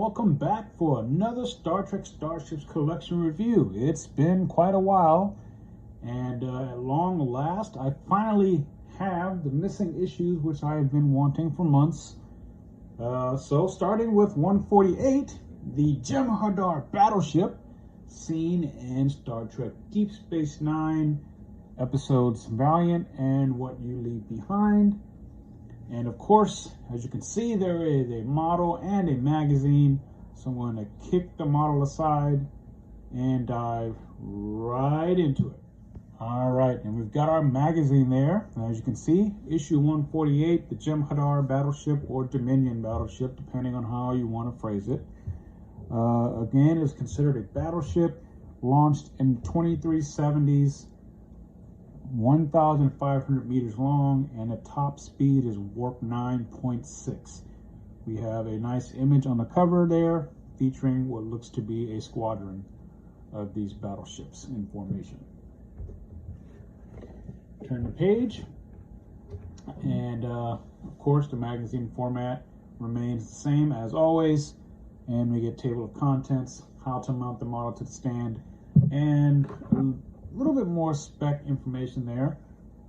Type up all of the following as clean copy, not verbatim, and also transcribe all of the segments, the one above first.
welcome back for another Star Trek Starships collection review. It's been quite a while, and at long last, I finally have the missing issues which I have been wanting for months. So starting with 148, the Hadar Battleship, seen in Star Trek Deep Space Nine, episodes Valiant and What You Leave Behind. And of course, as you can see, there is a model and a magazine. So I'm going to kick the model aside and dive right into it. All right, and we've got our magazine there. As you can see, issue 148, the Hadar Battleship or Dominion Battleship, depending on how you want to phrase it. Again, it's considered a battleship, launched in 2370s. 1,500 meters long, and the top speed is warp 9.6. We have a nice image on the cover there featuring what looks to be a squadron of these battleships in formation. Turn the page, and of course the magazine format remains the same as always, and we get table of contents, how to mount the model to the stand, and a little bit more spec information there.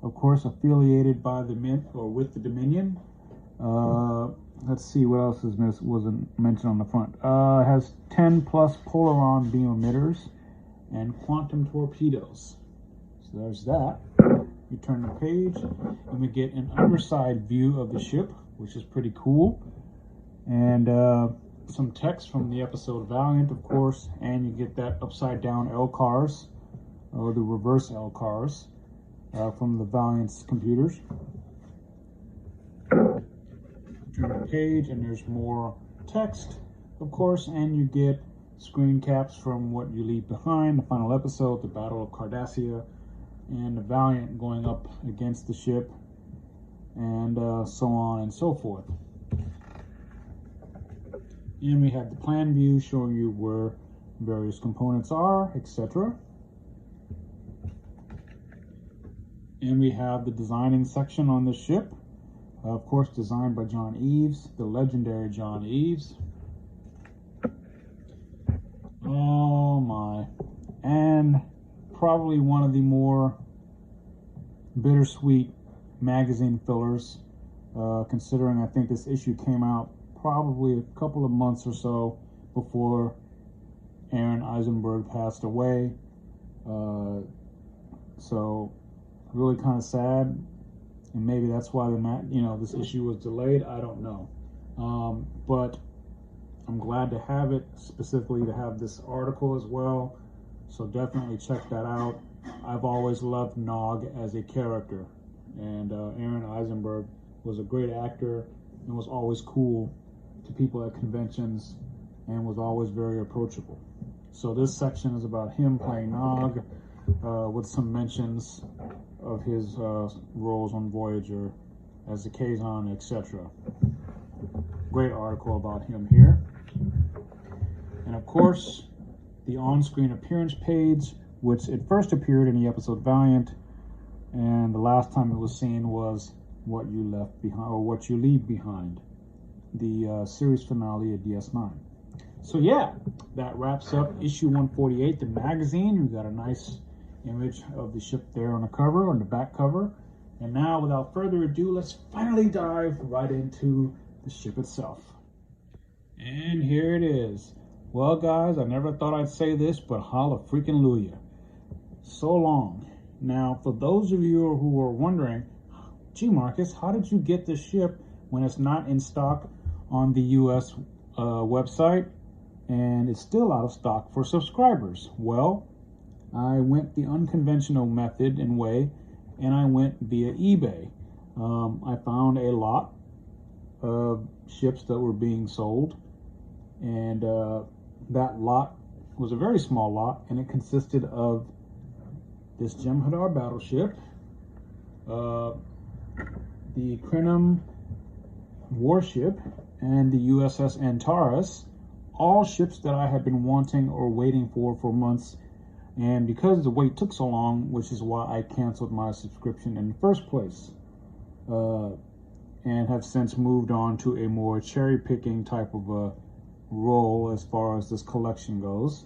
Of course, affiliated by the Mint or with the Dominion. Let's see what else wasn't mentioned on the front. It has 10 plus polaron beam emitters and quantum torpedoes. So there's that. You turn the page and we get an underside view of the ship, which is pretty cool. And some text from the episode Valiant, of course, and you get that upside down LCARS, or the reverse LCARS, from the Valiant's computers. Turn the page and there's more text, of course, and you get screen caps from What You Leave Behind, the final episode, the Battle of Cardassia, and the Valiant going up against the ship, and so on and so forth. And we have the plan view showing you where various components are, etc. And we have the designing section on the ship, of course designed by John Eaves, the legendary John Eaves. Oh my. And probably one of the more bittersweet magazine fillers, considering I think this issue came out probably a couple of months or so before Aaron Eisenberg passed away. So really kind of sad, and maybe that's why this issue was delayed. I don't know, but I'm glad to have it, specifically to have this article as well. So definitely check that out. I've always loved Nog as a character, and Aaron Eisenberg was a great actor and was always cool to people at conventions and was always very approachable. So this section is about him playing Nog, with some mentions of his roles on Voyager as the Kazon, etc. Great article about him here. And of course, the on-screen appearance page, which it first appeared in the episode Valiant, and the last time it was seen was What You Left Behind, or What You Leave Behind, the series finale of DS9. So yeah, that wraps up issue 148, the magazine. We've got a nice image of the ship there on the cover, on the back cover. And now, without further ado, let's finally dive right into the ship itself. And here it is. Well, guys, I never thought I'd say this, but holla freaking Luya. So long. Now, for those of you who are wondering, gee, Marcus, how did you get this ship when it's not in stock on the US website and it's still out of stock for subscribers? Well, I went the unconventional method and way, and I went via eBay. I found a lot of ships that were being sold, and that lot was a very small lot, and it consisted of this Hadar battleship, the Crinum warship, and the USS Antares, all ships that I had been wanting or waiting for months. And because the wait took so long, which is why I canceled my subscription in the first place, and have since moved on to a more cherry-picking type of role as far as this collection goes.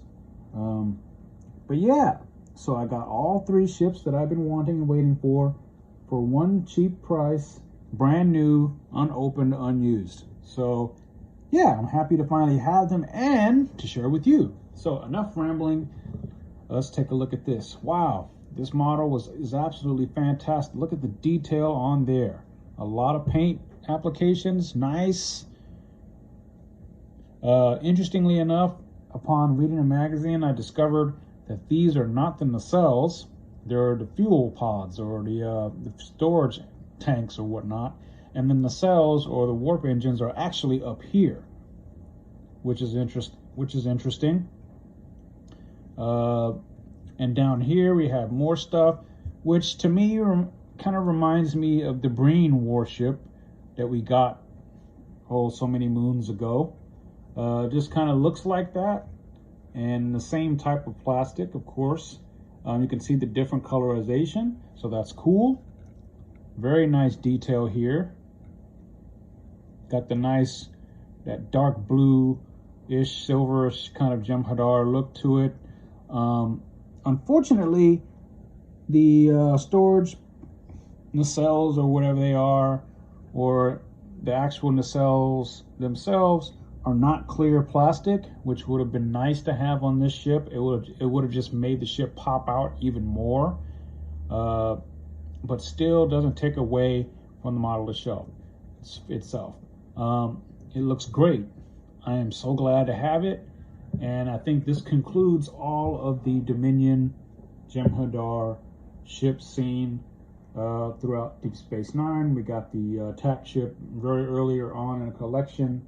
But yeah, so I got all 3 ships that I've been wanting and waiting for one cheap price, brand new, unopened, unused. So yeah, I'm happy to finally have them and to share with you. So enough rambling. Let's take a look at this. Wow, this model is absolutely fantastic. Look at the detail on there. A lot of paint applications, nice. Interestingly enough, upon reading a magazine, I discovered that these are not the nacelles. They're the fuel pods or the storage tanks or whatnot. And the nacelles or the warp engines are actually up here, which is interesting. And down here we have more stuff, which to me kind of reminds me of the Breen warship that we got so many moons ago. Just kind of looks like that, and the same type of plastic, of course. You can see the different colorization, so that's cool. Very nice detail here. Got the nice, that dark blue-ish, silverish kind of Hadar look to it. Unfortunately, the storage nacelles or whatever they are, or the actual nacelles themselves, are not clear plastic, which would have been nice to have on this ship. It would have just made the ship pop out even more, but still doesn't take away from the model itself. It looks great. I am so glad to have it, and I think this concludes all of the Dominion Jem'Hadar ship scene throughout Deep Space Nine. We got the attack ship very earlier on in a collection,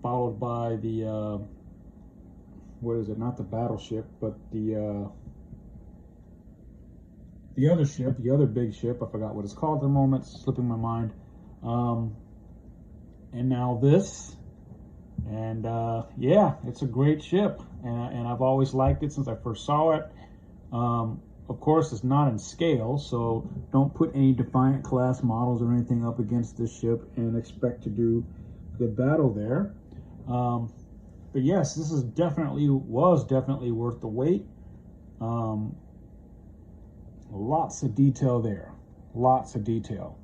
followed by the what is it? Not the battleship, but the other ship, the other big ship. I forgot what it's called at the moment. It's slipping my mind. And now this, and yeah, it's a great ship, and I've always liked it since I first saw it. Of course, it's not in scale, so don't put any Defiant class models or anything up against this ship and expect to do good battle there. But yes, this was definitely worth the wait. Lots of detail there, lots of detail.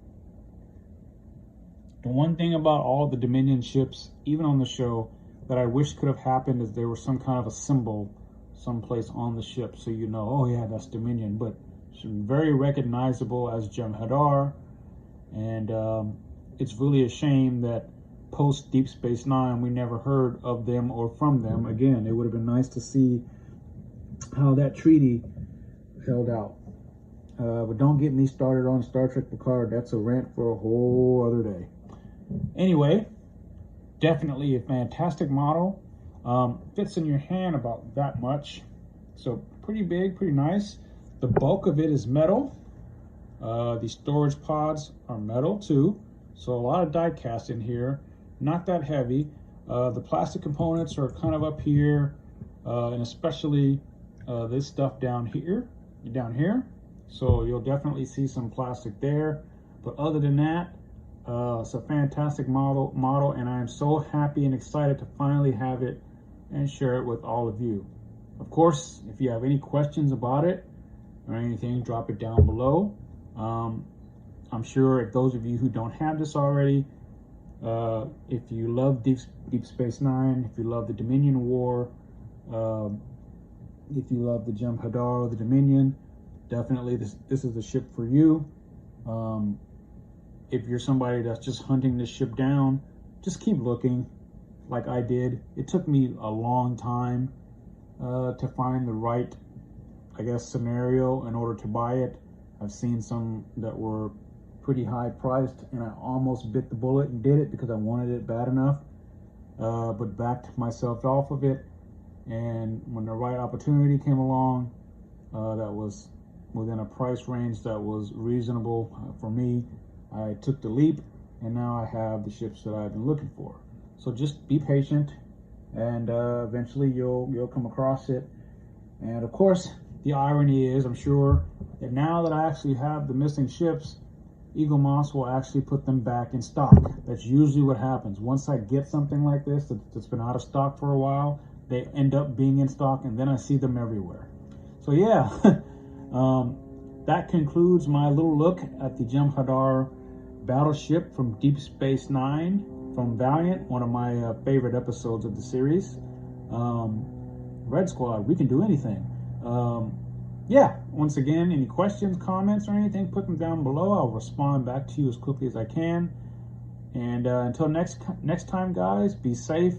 The one thing about all the Dominion ships, even on the show, that I wish could have happened is there was some kind of a symbol someplace on the ship, so you know, oh yeah, that's Dominion. But it's very recognizable as Jem'Hadar, and it's really a shame that post Deep Space Nine we never heard of them or from them again. It would have been nice to see how that treaty held out. But don't get me started on Star Trek Picard. That's a rant for a whole other day. Anyway, definitely a fantastic model. Fits in your hand about that much, so pretty big, pretty nice. The bulk of it is metal. The storage pods are metal too, so a lot of die cast in here. Not that heavy. The plastic components are kind of up here, and especially this stuff down here. So you'll definitely see some plastic there. But other than that, it's a fantastic model, and I am so happy and excited to finally have it and share it with all of you. Of course, if you have any questions about it or anything, drop it down below. I'm sure if those of you who don't have this already, if you love Deep Space Nine, if you love the Dominion War, if you love the Jem'Hadar or the Dominion, definitely this is the ship for you. If you're somebody that's just hunting this ship down, just keep looking like I did. It took me a long time to find the right, I guess, scenario in order to buy it. I've seen some that were pretty high priced, and I almost bit the bullet and did it because I wanted it bad enough, but backed myself off of it. And when the right opportunity came along, that was within a price range that was reasonable for me, I took the leap, and now I have the ships that I've been looking for. So just be patient, and eventually you'll come across it. And of course, the irony is, I'm sure, that now that I actually have the missing ships, Eagle Moss will actually put them back in stock. That's usually what happens. Once I get something like this that's been out of stock for a while, they end up being in stock, and then I see them everywhere. So yeah, that concludes my little look at the Hadar Battleship from Deep Space Nine from Valiant, one of my favorite episodes of the series. Red Squad, we can do anything. Yeah, once again, any questions, comments, or anything, put them down below. I'll respond back to you as quickly as I can. And until next time, guys, be safe,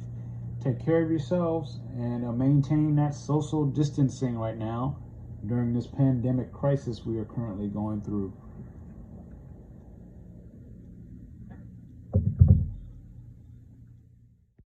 take care of yourselves, and maintain that social distancing right now during this pandemic crisis we are currently going through.